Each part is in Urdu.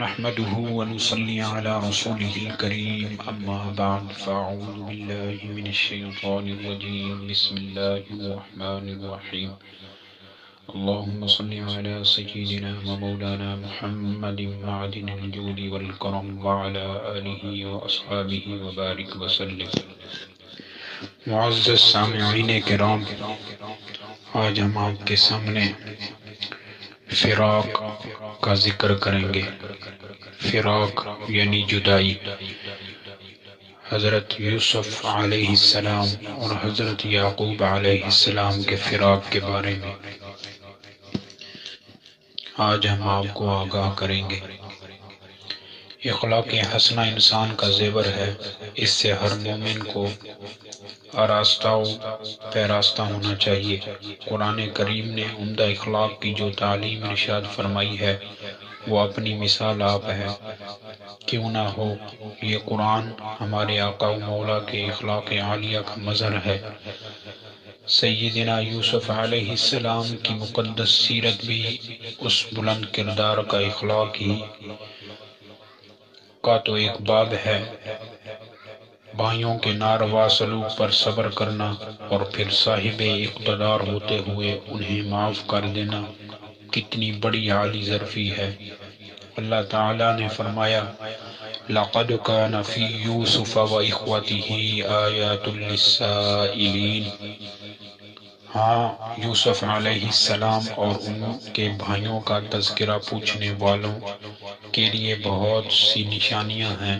نحمده ونصلي على رسوله الكريم أما بعد فأعوذ بالله من الشيطان الرجيم بسم الله الرحمن الرحيم اللهم صل على سيدنا ومولانا محمد معدن الجود والكرم وعلى آله وأصحابه وبارك وسلم۔ معزز سامعین کرام، آج ہم آپ کے سامنے فراق کا ذکر کریں گے۔ فراق یعنی جدائی۔ حضرت یوسف علیہ السلام اور حضرت یعقوب علیہ السلام کے فراق کے بارے میں آج ہم آپ کو آگاہ کریں گے۔ اخلاق حسنہ انسان کا زیور ہے، اس سے ہر مومن کو آراستہ و پیراستہ ہونا چاہیے۔ قرآن کریم نے عمدہ اخلاق کی جو تعلیم ارشاد فرمائی ہے وہ اپنی مثال آپ ہے۔ کیوں نہ ہو، یہ قرآن ہمارے آقا و مولا کے اخلاق عالیہ کا مظہر ہے۔ سیدنا یوسف علیہ السلام کی مقدس سیرت بھی اس بلند کردار کا اخلاق ہی کا تو ایک باب ہے۔ بھائیوں کے ناروا سلوک پر صبر کرنا اور پھر صاحب اقتدار ہوتے ہوئے انہیں معاف کر دینا کتنی بڑی عالی ظرفی ہے۔ اللہ تعالیٰ نے فرمایا لَقَدْ كَانَ فِي يُوسُفَ وَإِخْوَتِهِ آيَاتٌ لِلسَّائِلِينَ۔ ہاں، یوسف علیہ السلام اور ان کے بھائیوں کا تذکرہ پوچھنے والوں کے لیے بہت سی نشانیاں ہیں۔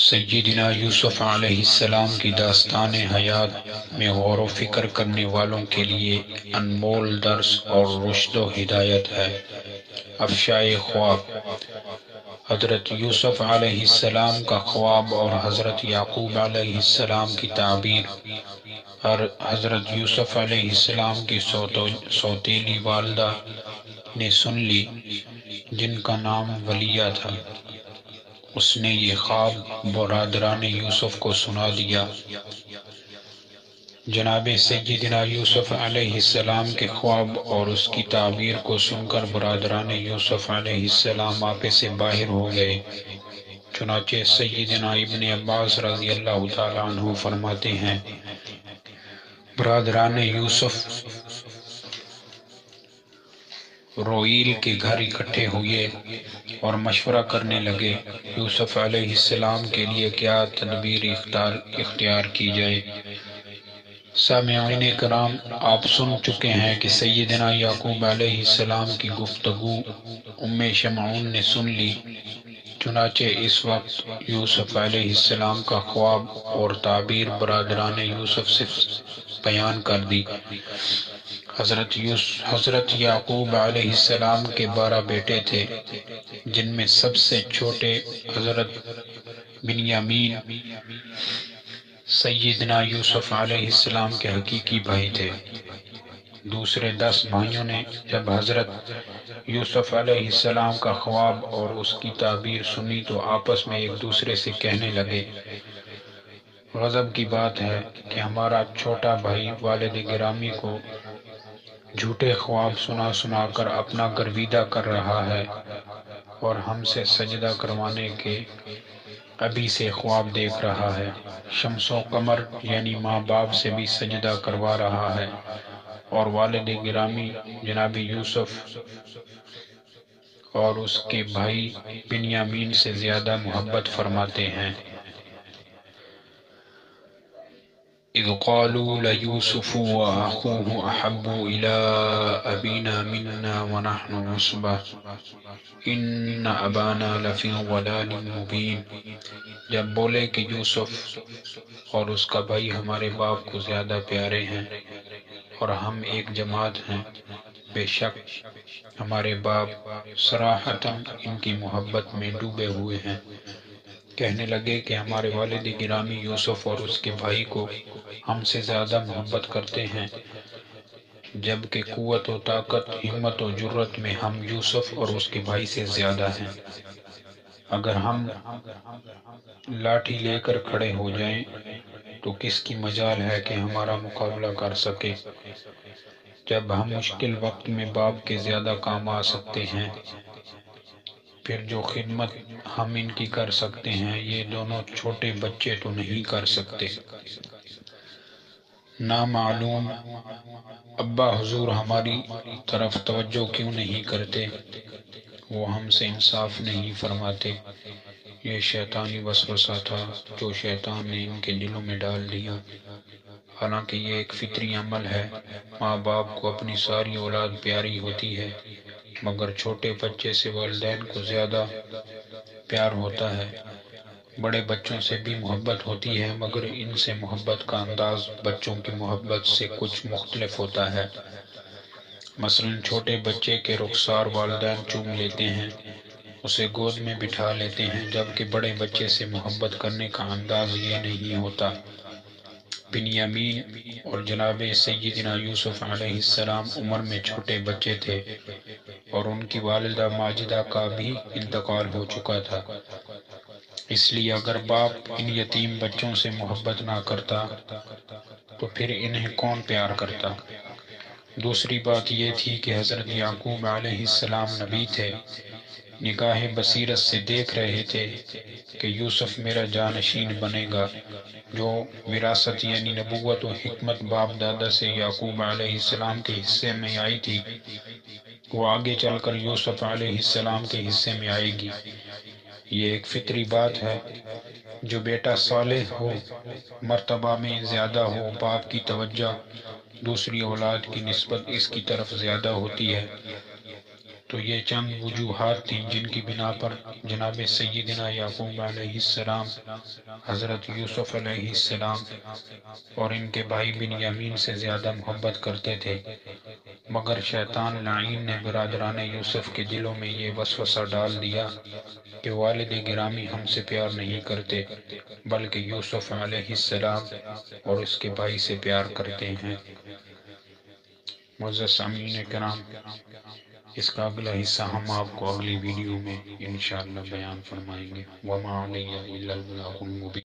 سیدنا یوسف علیہ السلام کی داستان حیات میں غور و فکر کرنے والوں کے لیے انمول درس اور رشد و ہدایت ہے۔ افشائے خواب۔ حضرت یوسف علیہ السلام کا خواب اور حضرت یعقوب علیہ السلام کی تعبیر۔ حضرت یوسف علیہ السلام کی سوتیلی والدہ نے سن لی، جن کا نام ولیہ تھا۔ اس نے یہ خواب برادران یوسف کو سنا دیا۔ جناب سیدنا یوسف علیہ السلام کے خواب اور اس کی تعبیر کو سن کر برادران یوسف علیہ السلام آپے سے باہر ہو گئے۔ چنانچہ سیدنا ابن عباس رضی اللہ تعالیٰ عنہ فرماتے ہیں، برادران یوسف روئیل کے گھر اکٹھے ہوئے اور مشورہ کرنے لگے یوسف علیہ السلام کے لیے کیا تدبیر اختیار کی جائے۔ سامعین کرام، آپ سن چکے ہیں کہ سیدنا یعقوب علیہ السلام کی گفتگو ام شمعون نے سن لی۔ چنانچہ اس وقت یوسف علیہ السلام کا خواب اور تعبیر برادران یوسف سے بیان کر دی۔ حضرت یعقوب علیہ السلام کے 12 بیٹے تھے، جن میں سب سے چھوٹے حضرت بنیامین سیدنا یوسف علیہ السلام کے حقیقی بھائی تھے۔ دوسرے 10 بھائیوں نے جب حضرت یوسف علیہ السلام کا خواب اور اس کی تعبیر سنی تو آپس میں ایک دوسرے سے کہنے لگے، غضب کی بات ہے کہ ہمارا چھوٹا بھائی والد گرامی کو جھوٹے خواب سنا کر اپنا گرویدہ کر رہا ہے اور ہم سے سجدہ کروانے کے ابھی سے خواب دیکھ رہا ہے۔ شمس و قمر یعنی ماں باپ سے بھی سجدہ کروا رہا ہے اور والد گرامی جناب یوسف اور اس کے بھائی بنیامین سے زیادہ محبت فرماتے ہیں۔ اذ قالوا ليوسف واخوه احب الى ابينا منا ونحن عصبة ان ابانا لفي ضلال مبين۔ جب بولے کہ یوسف اور اس کا بھائی ہمارے باپ کو زیادہ پیارے ہیں اور ہم ایک جماعت ہیں، بے شک ہمارے باپ صراحتاً ان کی محبت میں ڈوبے ہوئے ہیں۔ کہنے لگے کہ ہمارے والد گرامی یوسف اور اس کے بھائی کو ہم سے زیادہ محبت کرتے ہیں، جبکہ قوت و طاقت، ہمت و جرت میں ہم یوسف اور اس کے بھائی سے زیادہ ہیں۔ اگر ہم لاٹھی لے کر کھڑے ہو جائیں تو کس کی مجال ہے کہ ہمارا مقابلہ کر سکے، جب ہم مشکل وقت میں باپ کے زیادہ کام آ سکتے ہیں۔ پھر جو خدمت ہم ان کی کر سکتے ہیں یہ دونوں چھوٹے بچے تو نہیں کر سکتے۔ نامعلوم ابا حضور ہماری طرف توجہ کیوں نہیں کرتے؟ وہ ہم سے انصاف نہیں فرماتے؟ یہ شیطانی وسوسہ تھا جو شیطان نے ان کے دلوں میں ڈال دیا۔ حالانکہ یہ ایک فطری عمل ہے، ماں باپ کو اپنی ساری اولاد پیاری ہوتی ہے، مگر چھوٹے بچے سے والدین کو زیادہ پیار ہوتا ہے۔ بڑے بچوں سے بھی محبت ہوتی ہے، مگر ان سے محبت کا انداز بچوں کی محبت سے کچھ مختلف ہوتا ہے۔ مثلا چھوٹے بچے کے رخسار والدین چوم لیتے ہیں، اسے گود میں بٹھا لیتے ہیں، جبکہ بڑے بچے سے محبت کرنے کا انداز یہ نہیں ہوتا۔ بنیامین اور جناب سیدنا یوسف علیہ السلام عمر میں چھوٹے بچے تھے، اور ان کی والدہ ماجدہ کا بھی انتقال ہو چکا تھا۔ اس لیے اگر باپ ان یتیم بچوں سے محبت نہ کرتا تو پھر انہیں کون پیار کرتا؟ دوسری بات یہ تھی کہ حضرت یعقوب علیہ السلام نبی تھے، نگاہ بصیرت سے دیکھ رہے تھے کہ یوسف میرا جانشین بنے گا۔ جو وراثت یعنی نبوت و حکمت باپ دادا سے یعقوب علیہ السلام کے حصے میں آئی تھی، وہ آگے چل کر یوسف علیہ السلام کے حصے میں آئے گی۔ یہ ایک فطری بات ہے۔ جو بیٹا صالح ہو، مرتبہ میں زیادہ ہو، باپ کی توجہ دوسری اولاد کی نسبت اس کی طرف زیادہ ہوتی ہے۔ تو یہ چند وجوہات تھیں جن کی بنا پر جناب سیدنا یعقوب علیہ السلام حضرت یوسف علیہ السلام اور ان کے بھائی بنیامین سے زیادہ محبت کرتے تھے، مگر شیطان لعین نے برادران یوسف کے دلوں میں یہ وسوسہ ڈال دیا کہ والد گرامی ہم سے پیار نہیں کرتے، بلکہ یوسف علیہ السلام اور اس کے بھائی سے پیار کرتے ہیں۔ معزز سامعین کرام، اس کا اگلا حصہ ہم آپ کو اگلی ویڈیو میں انشاءاللہ بیان فرمائیں گے۔ وَمَا عَلَيَّ إِلَّا الْبَلَاغُ الْمُبِينُ۔